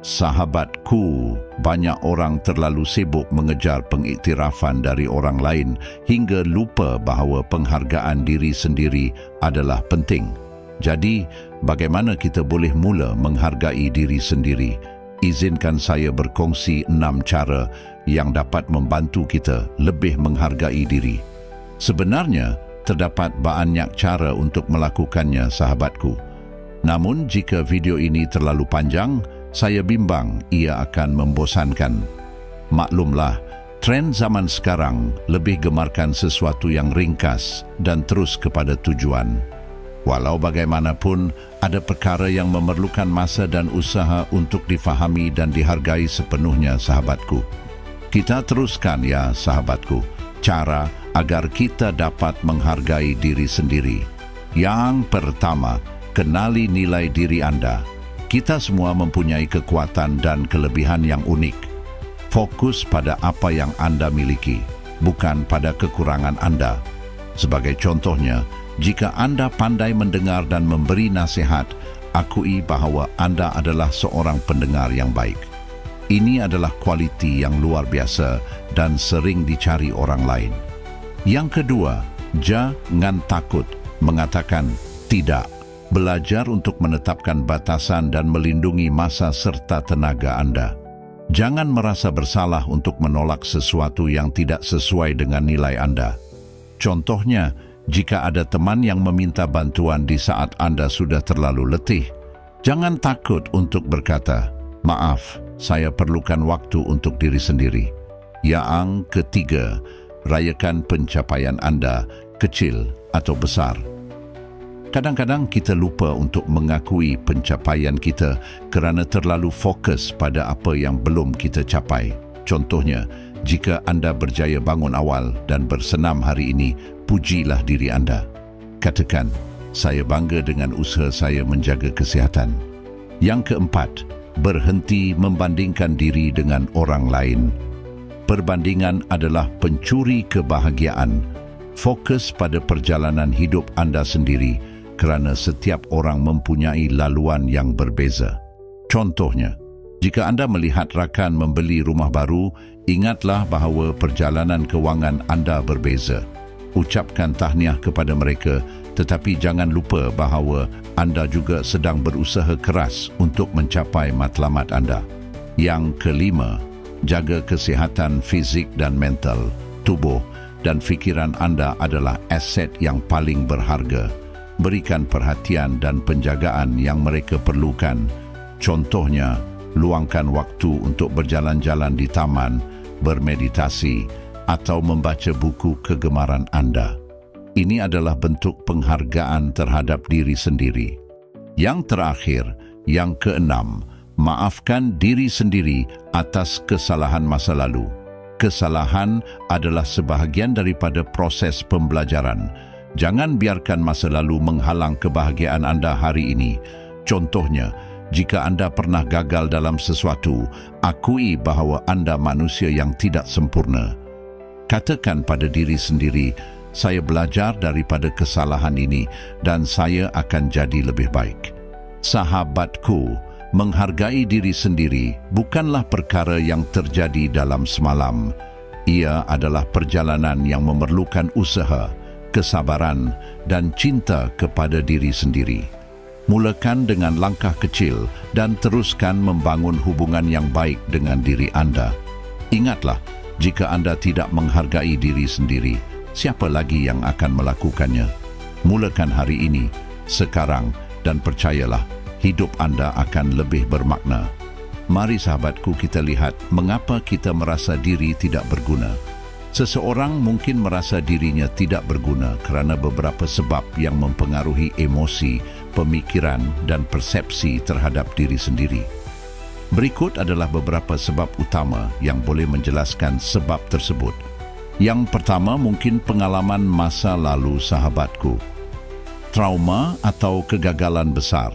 Sahabatku, banyak orang terlalu sibuk mengejar pengiktirafan dari orang lain hingga lupa bahawa penghargaan diri sendiri adalah penting. Jadi, bagaimana kita boleh mula menghargai diri sendiri? Izinkan saya berkongsi 6 cara yang dapat membantu kita lebih menghargai diri. Sebenarnya, terdapat banyak cara untuk melakukannya, sahabatku. Namun, jika video ini terlalu panjang, saya bimbang ia akan membosankan. Maklumlah, tren zaman sekarang lebih gemarkan sesuatu yang ringkas dan terus kepada tujuan. Walau bagaimanapun, ada perkara yang memerlukan masa dan usaha untuk difahami dan dihargai sepenuhnya, sahabatku. Kita teruskan ya, sahabatku, cara agar kita dapat menghargai diri sendiri. Yang pertama, kenali nilai diri Anda. Kita semua mempunyai kekuatan dan kelebihan yang unik. Fokus pada apa yang Anda miliki, bukan pada kekurangan Anda. Sebagai contohnya, jika Anda pandai mendengar dan memberi nasihat, akui bahawa Anda adalah seorang pendengar yang baik. Ini adalah kualiti yang luar biasa dan sering dicari orang lain. Yang kedua, jangan takut mengatakan tidak. Belajar untuk menetapkan batasan dan melindungi masa serta tenaga Anda. Jangan merasa bersalah untuk menolak sesuatu yang tidak sesuai dengan nilai Anda. Contohnya, jika ada teman yang meminta bantuan di saat Anda sudah terlalu letih, jangan takut untuk berkata, "Maaf, saya perlukan waktu untuk diri sendiri." Yang ketiga, rayakan pencapaian Anda, kecil atau besar. Kadang-kadang kita lupa untuk mengakui pencapaian kita kerana terlalu fokus pada apa yang belum kita capai. Contohnya, jika Anda berjaya bangun awal dan bersenam hari ini, pujilah diri Anda. Katakan, "Saya bangga dengan usaha saya menjaga kesihatan." Yang keempat, berhenti membandingkan diri dengan orang lain. Perbandingan adalah pencuri kebahagiaan. Fokus pada perjalanan hidup Anda sendiri, kerana setiap orang mempunyai laluan yang berbeza. Contohnya, jika Anda melihat rakan membeli rumah baru, ingatlah bahawa perjalanan kewangan Anda berbeza. Ucapkan tahniah kepada mereka, tetapi jangan lupa bahawa Anda juga sedang berusaha keras untuk mencapai matlamat Anda. Yang kelima, jaga kesihatan fizik dan mental. Tubuh dan fikiran Anda adalah aset yang paling berharga. Berikan perhatian dan penjagaan yang mereka perlukan. Contohnya, luangkan waktu untuk berjalan-jalan di taman, bermeditasi, atau membaca buku kegemaran Anda. Ini adalah bentuk penghargaan terhadap diri sendiri. Yang terakhir, yang keenam, maafkan diri sendiri atas kesalahan masa lalu. Kesalahan adalah sebahagian daripada proses pembelajaran. Jangan biarkan masa lalu menghalang kebahagiaan Anda hari ini. Contohnya, jika Anda pernah gagal dalam sesuatu, akui bahawa Anda manusia yang tidak sempurna. Katakan pada diri sendiri, "Saya belajar daripada kesalahan ini dan saya akan jadi lebih baik." Sahabatku, menghargai diri sendiri bukanlah perkara yang terjadi dalam semalam. Ia adalah perjalanan yang memerlukan usaha, kesabaran, dan cinta kepada diri sendiri. Mulakan dengan langkah kecil dan teruskan membangun hubungan yang baik dengan diri Anda. Ingatlah, jika Anda tidak menghargai diri sendiri, siapa lagi yang akan melakukannya? Mulakan hari ini, sekarang, dan percayalah, hidup Anda akan lebih bermakna. Mari sahabatku, kita lihat mengapa kita merasa diri tidak berguna. Seseorang mungkin merasa dirinya tidak berguna kerana beberapa sebab yang mempengaruhi emosi, pemikiran, dan persepsi terhadap diri sendiri. Berikut adalah beberapa sebab utama yang boleh menjelaskan sebab tersebut. Yang pertama, mungkin pengalaman masa lalu sahabatku. Trauma atau kegagalan besar.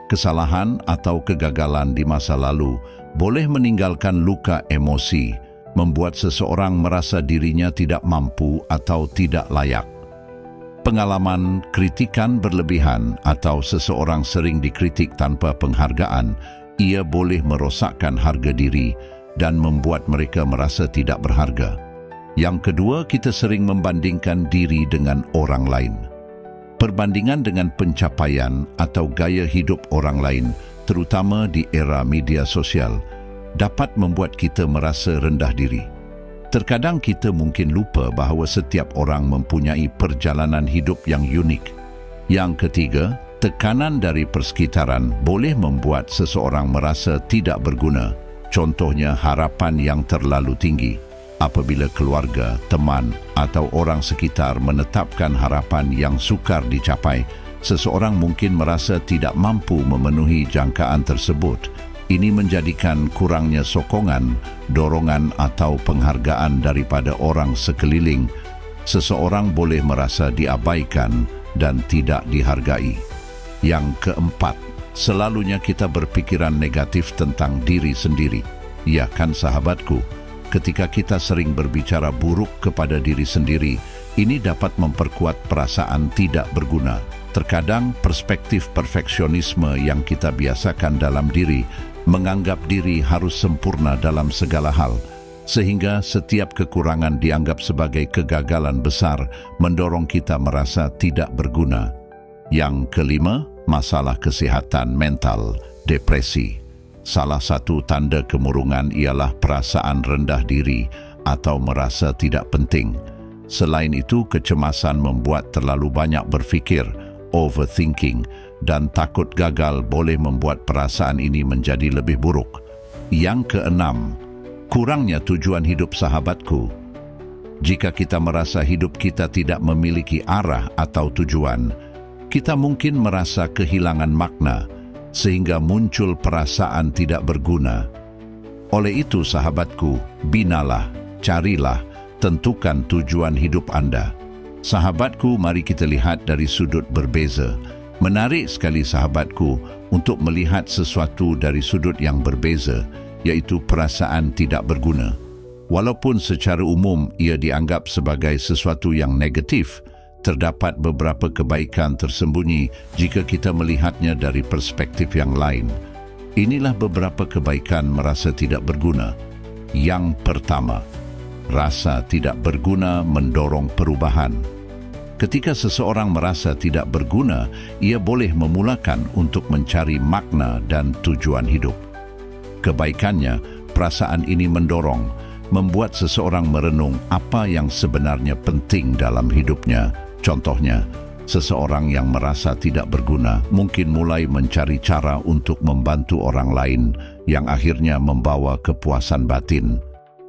Kesalahan atau kegagalan di masa lalu boleh meninggalkan luka emosi, membuat seseorang merasa dirinya tidak mampu atau tidak layak. Pengalaman kritikan berlebihan atau seseorang sering dikritik tanpa penghargaan ia boleh merosakkan harga diri dan membuat mereka merasa tidak berharga. Yang kedua, kita sering membandingkan diri dengan orang lain. Perbandingan dengan pencapaian atau gaya hidup orang lain, terutama di era media sosial, dapat membuat kita merasa rendah diri. Terkadang kita mungkin lupa bahawa setiap orang mempunyai perjalanan hidup yang unik. Yang ketiga, tekanan dari persekitaran boleh membuat seseorang merasa tidak berguna. Contohnya harapan yang terlalu tinggi. Apabila keluarga, teman atau orang sekitar menetapkan harapan yang sukar dicapai, seseorang mungkin merasa tidak mampu memenuhi jangkaan tersebut. Ini menjadikan kurangnya sokongan, dorongan atau penghargaan daripada orang sekeliling. Seseorang boleh merasa diabaikan dan tidak dihargai. Yang keempat, selalunya kita berpikiran negatif tentang diri sendiri. Ya kan sahabatku, ketika kita sering berbicara buruk kepada diri sendiri, ini dapat memperkuat perasaan tidak berguna. Terkadang perspektif perfeksionisme yang kita biasakan dalam diri, menganggap diri harus sempurna dalam segala hal, sehingga setiap kekurangan dianggap sebagai kegagalan besar, mendorong kita merasa tidak berguna. Yang kelima, masalah kesihatan mental, depresi. Salah satu tanda kemurungan ialah perasaan rendah diri atau merasa tidak penting. Selain itu, kecemasan membuat terlalu banyak berfikir, overthinking, dan takut gagal boleh membuat perasaan ini menjadi lebih buruk. Yang keenam, kurangnya tujuan hidup sahabatku. Jika kita merasa hidup kita tidak memiliki arah atau tujuan, kita mungkin merasa kehilangan makna, sehingga muncul perasaan tidak berguna. Oleh itu, sahabatku, binalah, carilah, tentukan tujuan hidup Anda. Sahabatku, mari kita lihat dari sudut berbeza. Menarik sekali sahabatku untuk melihat sesuatu dari sudut yang berbeza, yaitu perasaan tidak berguna. Walaupun secara umum ia dianggap sebagai sesuatu yang negatif, terdapat beberapa kebaikan tersembunyi jika kita melihatnya dari perspektif yang lain. Inilah beberapa kebaikan merasa tidak berguna. Yang pertama, rasa tidak berguna mendorong perubahan. Ketika seseorang merasa tidak berguna, ia boleh memulakan untuk mencari makna dan tujuan hidup. Kebaikannya, perasaan ini mendorong, membuat seseorang merenung apa yang sebenarnya penting dalam hidupnya. Contohnya, seseorang yang merasa tidak berguna mungkin mulai mencari cara untuk membantu orang lain yang akhirnya membawa kepuasan batin.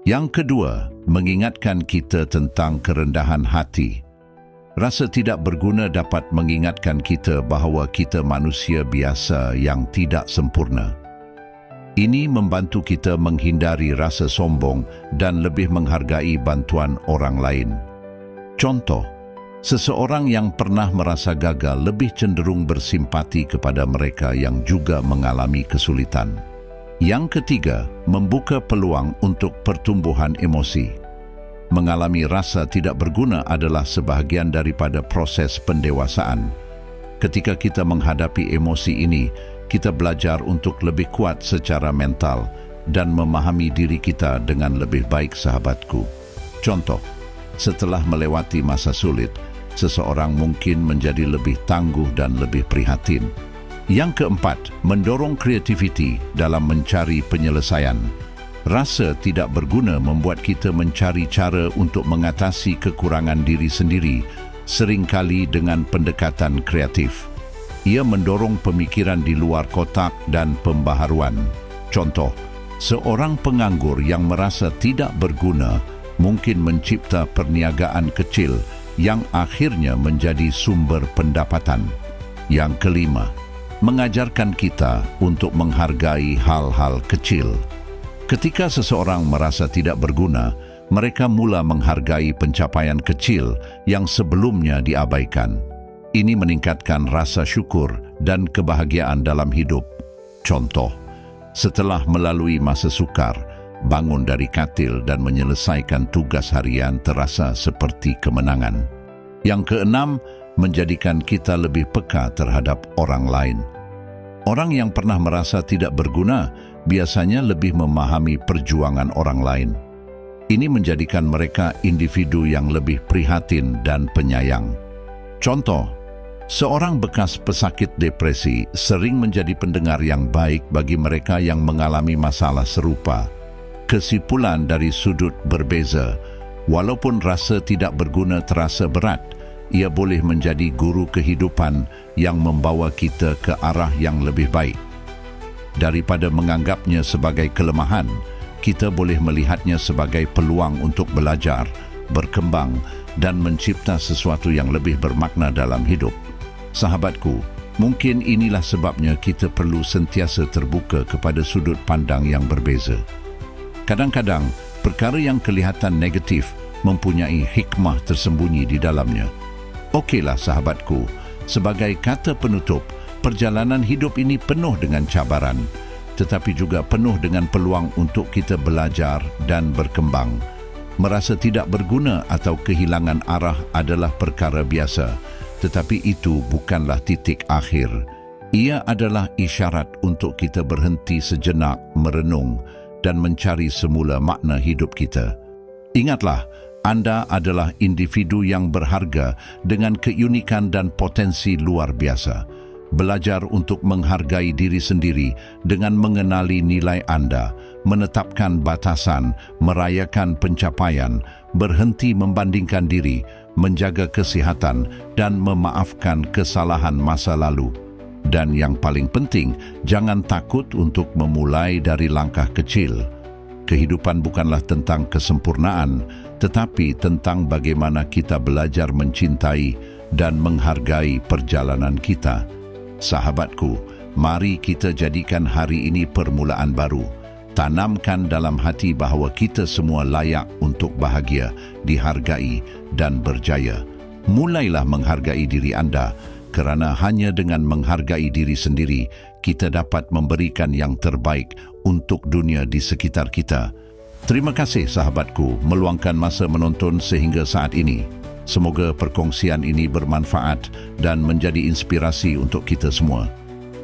Yang kedua, mengingatkan kita tentang kerendahan hati. Rasa tidak berguna dapat mengingatkan kita bahawa kita manusia biasa yang tidak sempurna. Ini membantu kita menghindari rasa sombong dan lebih menghargai bantuan orang lain. Contoh, seseorang yang pernah merasa gagal lebih cenderung bersimpati kepada mereka yang juga mengalami kesulitan. Yang ketiga, membuka peluang untuk pertumbuhan emosi. Mengalami rasa tidak berguna adalah sebahagian daripada proses pendewasaan. Ketika kita menghadapi emosi ini, kita belajar untuk lebih kuat secara mental dan memahami diri kita dengan lebih baik, sahabatku. Contoh, setelah melewati masa sulit, seseorang mungkin menjadi lebih tangguh dan lebih prihatin. Yang keempat, mendorong kreativiti dalam mencari penyelesaian. Rasa tidak berguna membuat kita mencari cara untuk mengatasi kekurangan diri sendiri, seringkali dengan pendekatan kreatif. Ia mendorong pemikiran di luar kotak dan pembaharuan. Contoh, seorang penganggur yang merasa tidak berguna mungkin mencipta perniagaan kecil yang akhirnya menjadi sumber pendapatan. Yang kelima, mengajarkan kita untuk menghargai hal-hal kecil. Ketika seseorang merasa tidak berguna, mereka mula menghargai pencapaian kecil yang sebelumnya diabaikan. Ini meningkatkan rasa syukur dan kebahagiaan dalam hidup. Contoh, setelah melalui masa sukar, bangun dari katil dan menyelesaikan tugas harian terasa seperti kemenangan. Yang keenam, menjadikan kita lebih peka terhadap orang lain. Orang yang pernah merasa tidak berguna biasanya lebih memahami perjuangan orang lain. Ini menjadikan mereka individu yang lebih prihatin dan penyayang. Contoh, seorang bekas pesakit depresi sering menjadi pendengar yang baik bagi mereka yang mengalami masalah serupa. Kesimpulan dari sudut berbeza, walaupun rasa tidak berguna terasa berat, ia boleh menjadi guru kehidupan yang membawa kita ke arah yang lebih baik. Daripada menganggapnya sebagai kelemahan, kita boleh melihatnya sebagai peluang untuk belajar, berkembang dan mencipta sesuatu yang lebih bermakna dalam hidup. Sahabatku, mungkin inilah sebabnya kita perlu sentiasa terbuka kepada sudut pandang yang berbeza. Kadang-kadang, perkara yang kelihatan negatif mempunyai hikmah tersembunyi di dalamnya. Okeylah sahabatku, sebagai kata penutup, perjalanan hidup ini penuh dengan cabaran, tetapi juga penuh dengan peluang untuk kita belajar dan berkembang. Merasa tidak berguna atau kehilangan arah adalah perkara biasa, tetapi itu bukanlah titik akhir. Ia adalah isyarat untuk kita berhenti sejenak, merenung dan mencari semula makna hidup kita. Ingatlah, Anda adalah individu yang berharga dengan keunikan dan potensi luar biasa. Belajar untuk menghargai diri sendiri dengan mengenali nilai Anda, menetapkan batasan, merayakan pencapaian, berhenti membandingkan diri, menjaga kesihatan dan memaafkan kesalahan masa lalu. Dan yang paling penting, jangan takut untuk memulai dari langkah kecil. Kehidupan bukanlah tentang kesempurnaan, tetapi tentang bagaimana kita belajar mencintai dan menghargai perjalanan kita. Sahabatku, mari kita jadikan hari ini permulaan baru. Tanamkan dalam hati bahawa kita semua layak untuk bahagia, dihargai dan berjaya. Mulailah menghargai diri Anda, kerana hanya dengan menghargai diri sendiri, kita dapat memberikan yang terbaik untuk dunia di sekitar kita. Terima kasih sahabatku meluangkan masa menonton sehingga saat ini. Semoga perkongsian ini bermanfaat dan menjadi inspirasi untuk kita semua.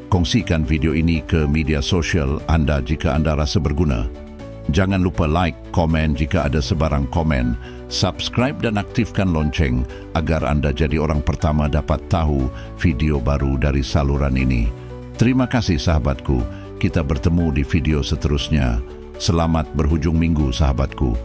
Kongsikan video ini ke media sosial anda jika anda rasa berguna. Jangan lupa like, komen jika ada sebarang komen, subscribe dan aktifkan lonceng agar anda jadi orang pertama dapat tahu video baru dari saluran ini. Terima kasih sahabatku, kita bertemu di video seterusnya. Selamat berhujung minggu sahabatku.